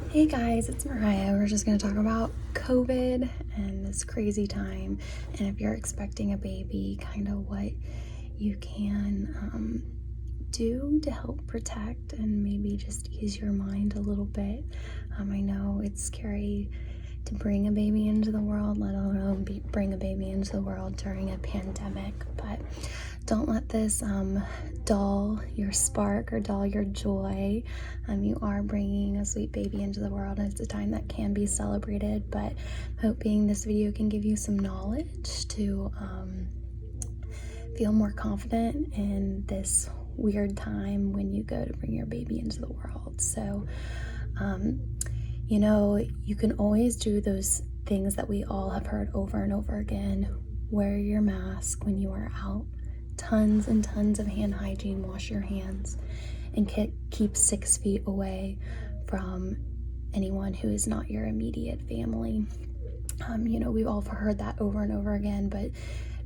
Hey guys, it's Mariah. We're just going to talk about COVID and this crazy time, and if you're expecting a baby, kind of what you can do to help protect and maybe just ease your mind a little bit. I know it's scary to bring a baby into the world, let alone bring a baby into the world during a pandemic, but don't let this dull your spark or dull your joy. You are bringing a sweet baby into the world, and it's a time that can be celebrated, but hoping this video can give you some knowledge to feel more confident in this weird time when you go to bring your baby into the world. So you can always do those things that we all have heard over and over again. Wear your mask when you are out, tons and tons of hand hygiene, wash your hands, and keep 6 feet away from anyone who is not your immediate family. We've all heard that over and over again, but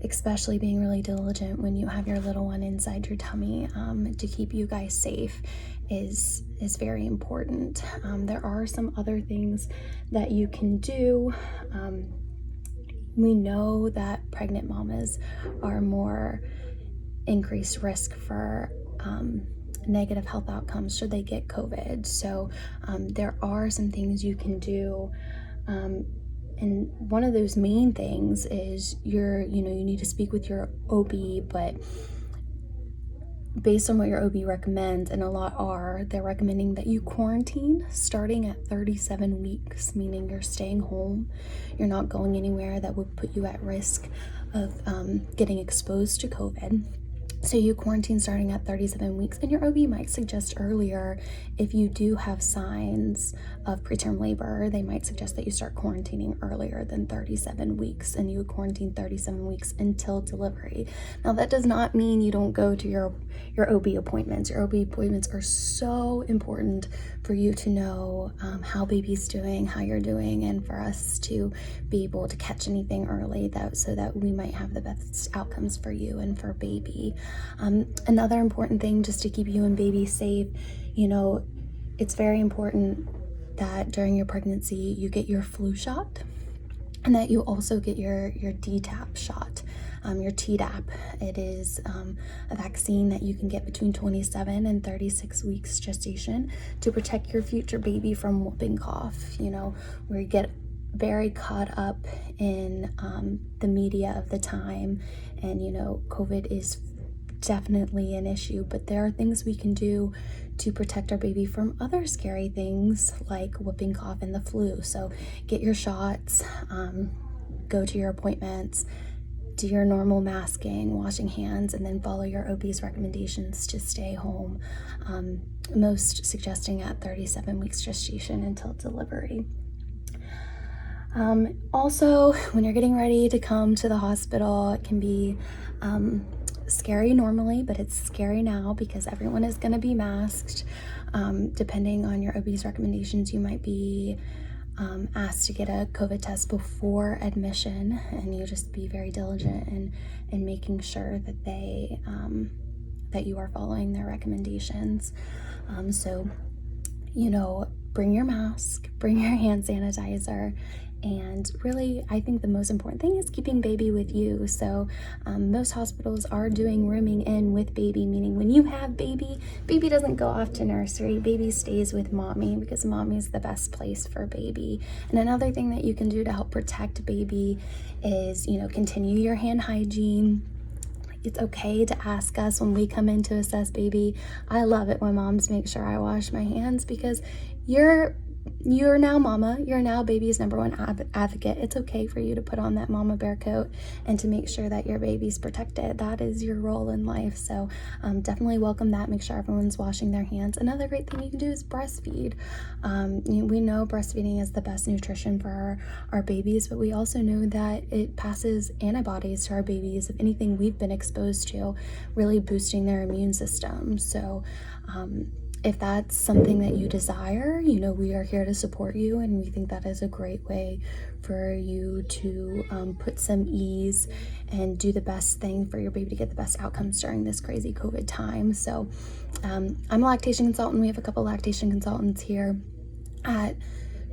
especially being really diligent when you have your little one inside your tummy to keep you guys safe is very important. There are some other things that you can do. We know that pregnant mamas are more increased risk for negative health outcomes should they get COVID. So there are some things you can do. And one of those main things is you need to speak with your OB, but based on what your OB recommends, and a lot they're recommending that you quarantine starting at 37 weeks, meaning you're staying home, you're not going anywhere that would put you at risk of getting exposed to COVID. So you quarantine starting at 37 weeks, and your OB might suggest earlier, if you do have signs of preterm labor, they might suggest that you start quarantining earlier than 37 weeks, and you would quarantine 37 weeks until delivery. Now, that does not mean you don't go to your OB appointments. Your OB appointments are so important for you to know how baby's doing, how you're doing, and for us to be able to catch anything early so that we might have the best outcomes for you and for baby. Another important thing, just to keep you and baby safe, it's very important that during your pregnancy you get your flu shot, and that you also get your DTaP shot, your Tdap. It is a vaccine that you can get between 27 and 36 weeks gestation to protect your future baby from whooping cough. Where you get very caught up in the media of the time, and COVID is definitely an issue, but there are things we can do to protect our baby from other scary things like whooping cough and the flu. So get your shots, go to your appointments, do your normal masking, washing hands, and then follow your OB's recommendations to stay home, most suggesting at 37 weeks gestation until delivery. Also, when you're getting ready to come to the hospital, it can be scary normally, but it's scary now because everyone is going to be masked. Depending on your OB's recommendations, you might be asked to get a COVID test before admission, and you just be very diligent in making sure that that you are following their recommendations. So bring your mask, bring your hand sanitizer, and really, I think the most important thing is keeping baby with you. So most hospitals are doing rooming in with baby, meaning when you have baby doesn't go off to nursery. Baby stays with mommy because mommy is the best place for baby. And another thing that you can do to help protect baby is, continue your hand hygiene. It's okay to ask us when we come in to assess baby. I love it when moms make sure I wash my hands, because you're now mama, you're now baby's number one advocate. It's okay for you to put on that mama bear coat and to make sure that your baby's protected. That is your role in life. So definitely welcome that. Make sure everyone's washing their hands. Another great thing you can do is breastfeed. We know breastfeeding is the best nutrition for our babies, but we also know that it passes antibodies to our babies of anything we've been exposed to, really boosting their immune system. So if that's something that you desire, we are here to support you, and we think that is a great way for you to put some ease and do the best thing for your baby to get the best outcomes during this crazy COVID time. So I'm a lactation consultant. We have a couple lactation consultants here. at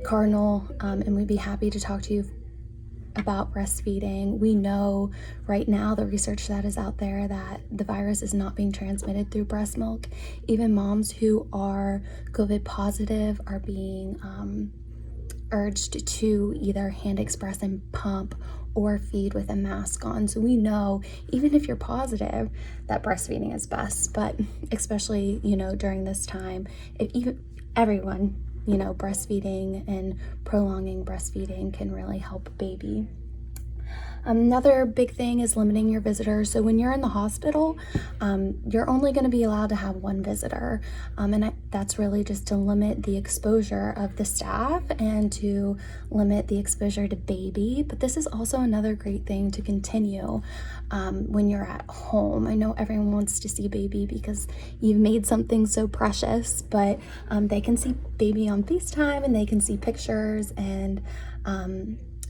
Cardinal, and we'd be happy to talk to you about breastfeeding. We know right now the research that is out there that the virus is not being transmitted through breast milk. Even moms who are COVID positive are being urged to either hand express and pump or feed with a mask on. So we know, even if you're positive, that breastfeeding is best, but especially, during this time, everyone, breastfeeding and prolonging breastfeeding can really help a baby. Another big thing is limiting your visitors. So when you're in the hospital, you're only going to be allowed to have one visitor. And that's really just to limit the exposure of the staff and to limit the exposure to baby. But this is also another great thing to continue when you're at home. I know everyone wants to see baby because you've made something so precious, but they can see baby on FaceTime and they can see pictures, and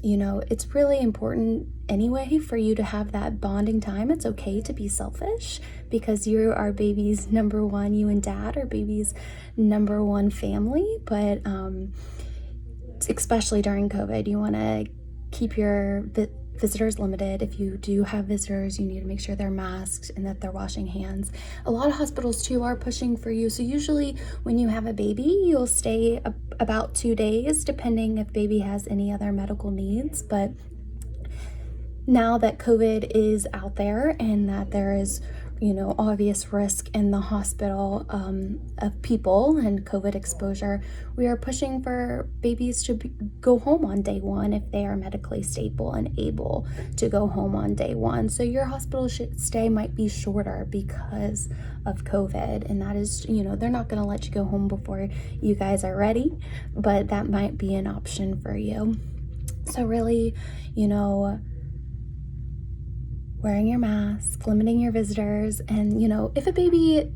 it's really important anyway for you to have that bonding time. It's okay to be selfish because you are baby's number one. You and dad are baby's number one family, but especially during COVID, you want to keep your visitors limited. If you do have visitors, you need to make sure they're masked and that they're washing hands. A lot of hospitals too are pushing for you. So usually when you have a baby, you'll stay about 2 days, depending if baby has any other medical needs. But now that COVID is out there and that there is obvious risk in the hospital of people and COVID exposure, we are pushing for babies to go home on day one if they are medically stable and able to go home on day one. So your hospital stay might be shorter because of COVID, and that is, they're not going to let you go home before you guys are ready, but that might be an option for you. So really, wearing your mask, limiting your visitors, and if a baby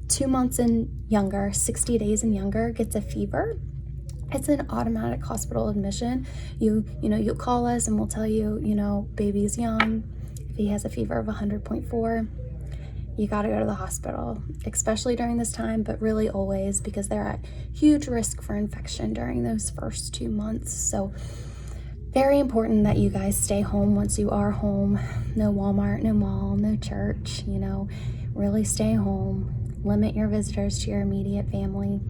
2 months and younger, 60 days and younger gets a fever, it's an automatic hospital admission. You'll call us and we'll tell you, baby's young. If he has a fever of 100.4, you got to go to the hospital, especially during this time, but really always, because they're at huge risk for infection during those first 2 months. So very important that you guys stay home once you are home. No Walmart, no mall, no church, really stay home. Limit your visitors to your immediate family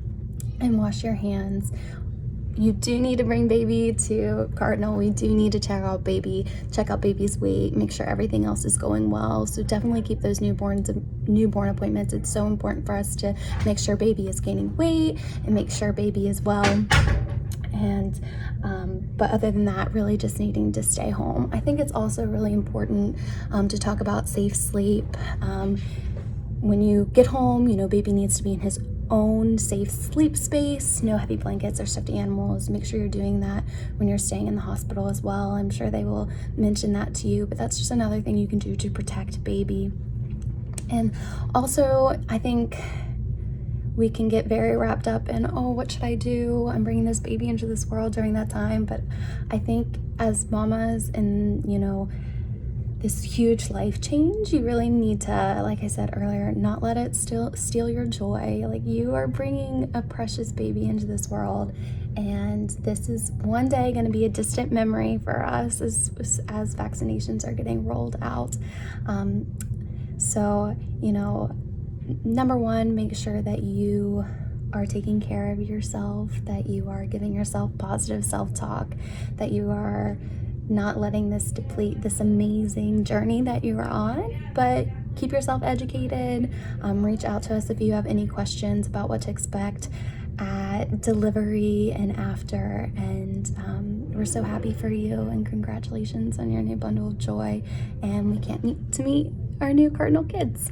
and wash your hands. You do need to bring baby to Cardinal. We do need to check out baby's weight, make sure everything else is going well. So definitely keep those newborn appointments. It's so important for us to make sure baby is gaining weight and make sure baby is well. And but other than that, really just needing to stay home. I think it's also really important to talk about safe sleep. When you get home, baby needs to be in his own safe sleep space. No heavy blankets or stuffed animals. Make sure you're doing that when you're staying in the hospital as well. I'm sure they will mention that to you, but that's just another thing you can do to protect baby. And also, I think we can get very wrapped up in, what should I do? I'm bringing this baby into this world during that time. But I think as mamas and, this huge life change, you really need to, like I said earlier, not let it steal your joy. Like, you are bringing a precious baby into this world, and this is one day going to be a distant memory for us as vaccinations are getting rolled out. So, number one, make sure that you are taking care of yourself, that you are giving yourself positive self-talk, that you are not letting this deplete this amazing journey that you are on, but keep yourself educated. Reach out to us if you have any questions about what to expect at delivery and after. And we're so happy for you, and congratulations on your new bundle of joy. And we can't wait to meet our new Cardinal kids.